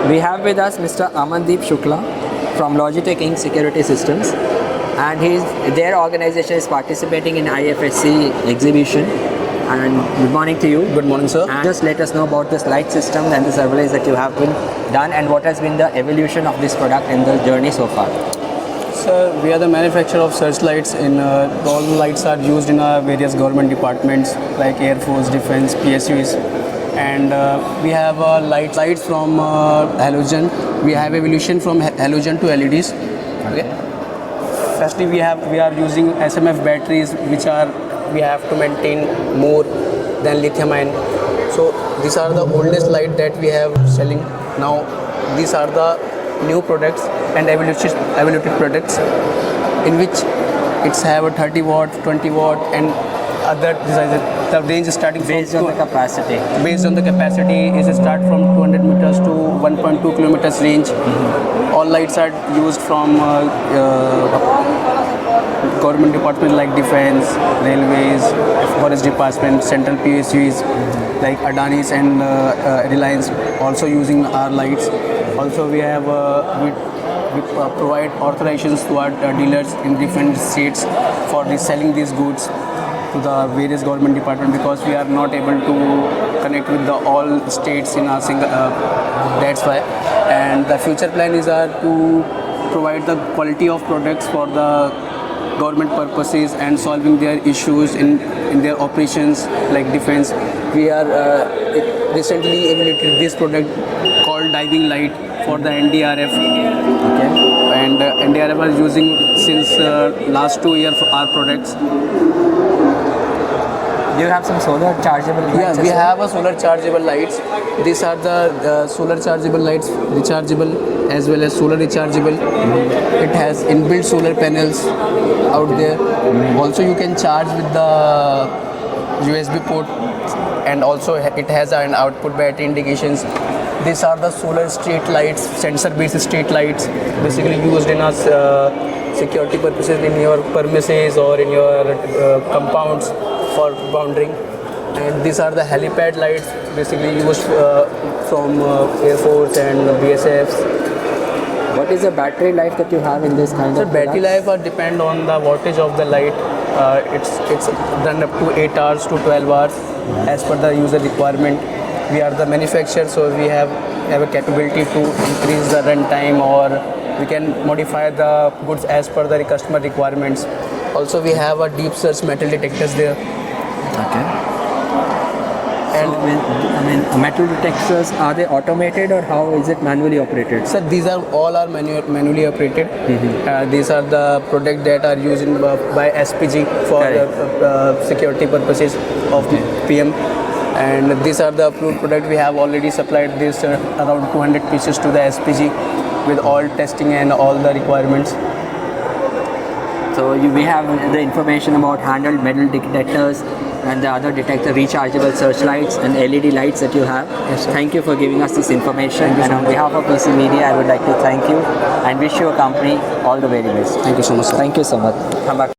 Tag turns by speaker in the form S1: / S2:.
S1: We have with us Mr. Amandeep Shukla from Logitech Inc. Security Systems, and their organization is participating in IFSC exhibition. And good morning to you.
S2: Good morning, sir.
S1: And just let us know about this light system and the surveillance that you have been done, and what has been the evolution of this product in the journey so far.
S2: Sir, we are the manufacturer of searchlights. All the lights are used in various government departments like Air Force, Defense, PSUs, and we have lights from halogen. We have evolution from halogen to LEDs. Okay. Firstly, we are using SMF batteries, which we have to maintain more than lithium ion. So these are the oldest light that we have selling now. These are the new products and evolutive products, in which it's have a 30 watt, 20 watt, and other devices. The range is starting
S1: Based on the capacity.
S2: Based on the capacity, is start from 200 meters to 1.2 kilometers range. All lights are used from government departments like Defense, Railways, Forest Department, Central PSUs like Adani's and Reliance also using our lights. Also, we have we provide authorizations to our dealers in different states for selling these goods to the various government departments, because we are not able to connect with all states in a single. That's why. And the future plan is to provide the quality of products for the government purposes and solving their issues in their operations like defense. We are recently evaluated this product called diving light for the NDRF. Okay. And NDRF are using since last 2 years our products.
S1: Do you have some solar chargeable lights?
S2: Yeah, we have a solar chargeable lights. These are the solar chargeable lights, rechargeable as well as solar rechargeable. It has inbuilt solar panels out there. Also, you can charge with the USB port, and also it has an output battery indications. These are the solar street lights, sensor-based street lights, basically used in security purposes in your premises or in your compounds for boundary. And these are the helipad lights, basically used from Air Force and BSFs.
S1: What is the battery life that you have in this kind of
S2: Battery life depend on the wattage of the light. It's done up to 8 hours to 12 hours as per the user requirement. We are the manufacturer, so we have a capability to increase the run time, or we can modify the goods as per the customer requirements. Also, we have a deep search metal detectors there.
S1: Okay. And metal detectors, are they automated or how is it manually operated?
S2: Sir, these are all manually operated. These are the products that are used by SPG for security purposes of PM. And these are the approved products. We have already supplied this around 200 pieces to the SPG with all testing and all the requirements.
S1: So we have the information about handheld metal detectors and the other detector rechargeable searchlights and LED lights that you have.
S2: Yes, sir.
S1: Thank you for giving us this information. And on behalf of PC Media, I would like to thank you and wish your company all the very best.
S2: Thank you so much, sir.
S1: Thank you so much. Come back.